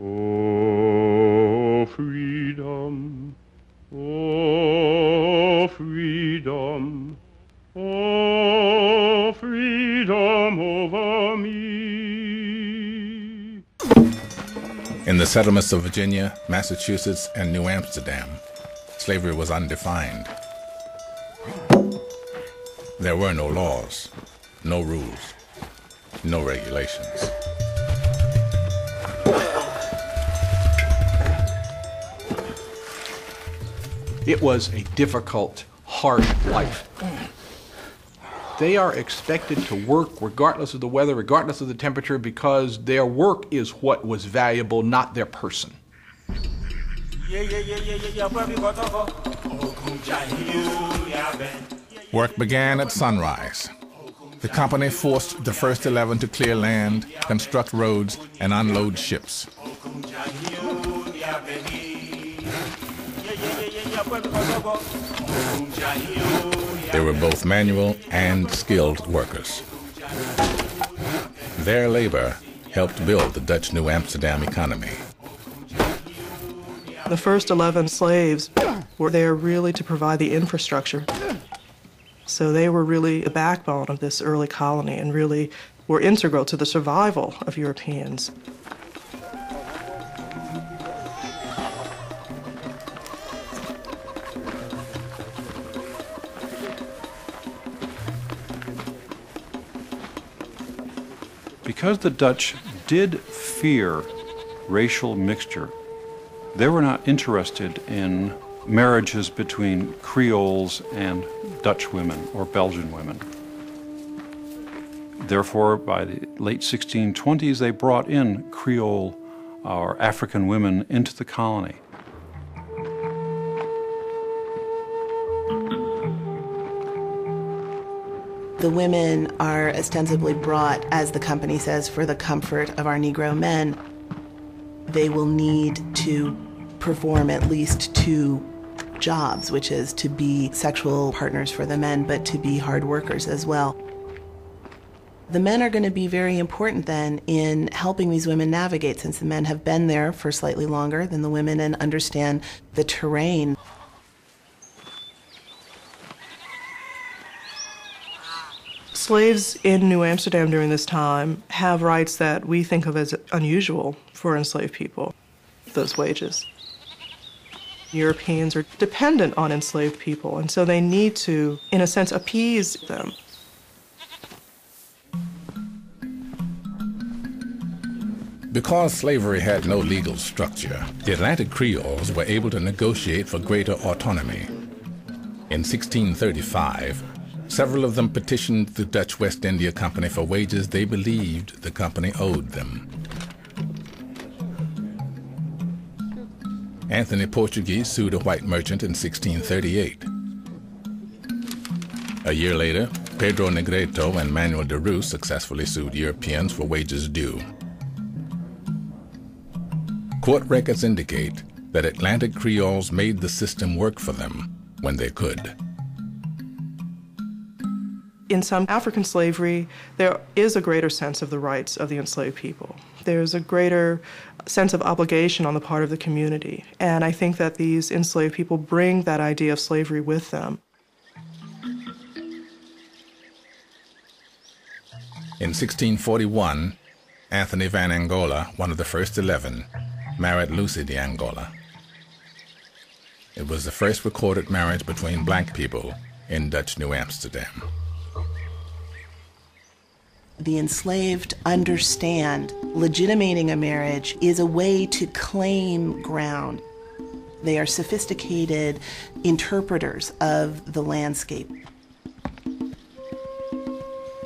Oh, freedom, oh, freedom, oh, freedom over me. In the settlements of Virginia, Massachusetts, and New Amsterdam, slavery was undefined. There were no laws, no rules, no regulations. It was a difficult, hard life. They are expected to work regardless of the weather, regardless of the temperature, because their work is what was valuable, not their person. Work began at sunrise. The company forced the first 11 to clear land, construct roads, and unload ships. They were both manual and skilled workers. Their labor helped build the Dutch New Amsterdam economy. The first 11 slaves were there really to provide the infrastructure. So they were really the backbone of this early colony and really were integral to the survival of Europeans. Because the Dutch did fear racial mixture, they were not interested in marriages between Creoles and Dutch women or Belgian women. Therefore, by the late 1620s, they brought in Creole or African women into the colony. The women are ostensibly brought, as the company says, for the comfort of our Negro men. They will need to perform at least 2 jobs, which is to be sexual partners for the men, but to be hard workers as well. The men are going to be very important then in helping these women navigate, since the men have been there for slightly longer than the women and understand the terrain. Slaves in New Amsterdam during this time have rights that we think of as unusual for enslaved people, those wages. Europeans are dependent on enslaved people, and so they need to, in a sense, appease them. Because slavery had no legal structure, the Atlantic Creoles were able to negotiate for greater autonomy. In 1635, several of them petitioned the Dutch West India Company for wages they believed the company owed them. Anthony Portuguese sued a white merchant in 1638. A year later, Pedro Negreto and Manuel de Rus successfully sued Europeans for wages due. Court records indicate that Atlantic Creoles made the system work for them when they could. In some African slavery, there is a greater sense of the rights of the enslaved people. There's a greater sense of obligation on the part of the community. And I think that these enslaved people bring that idea of slavery with them. In 1641, Anthony van Angola, one of the first 11, married Lucy de Angola. It was the first recorded marriage between black people in Dutch New Amsterdam. The enslaved understand legitimating a marriage is a way to claim ground. They are sophisticated interpreters of the landscape.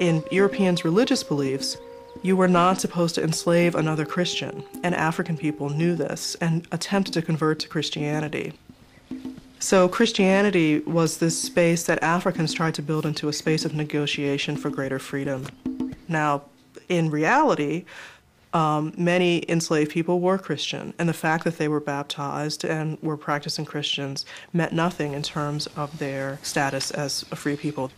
In Europeans' religious beliefs, you were not supposed to enslave another Christian, and African people knew this and attempted to convert to Christianity. So Christianity was this space that Africans tried to build into a space of negotiation for greater freedom. Now, in reality, many enslaved people were Christian, and the fact that they were baptized and were practicing Christians meant nothing in terms of their status as a free people.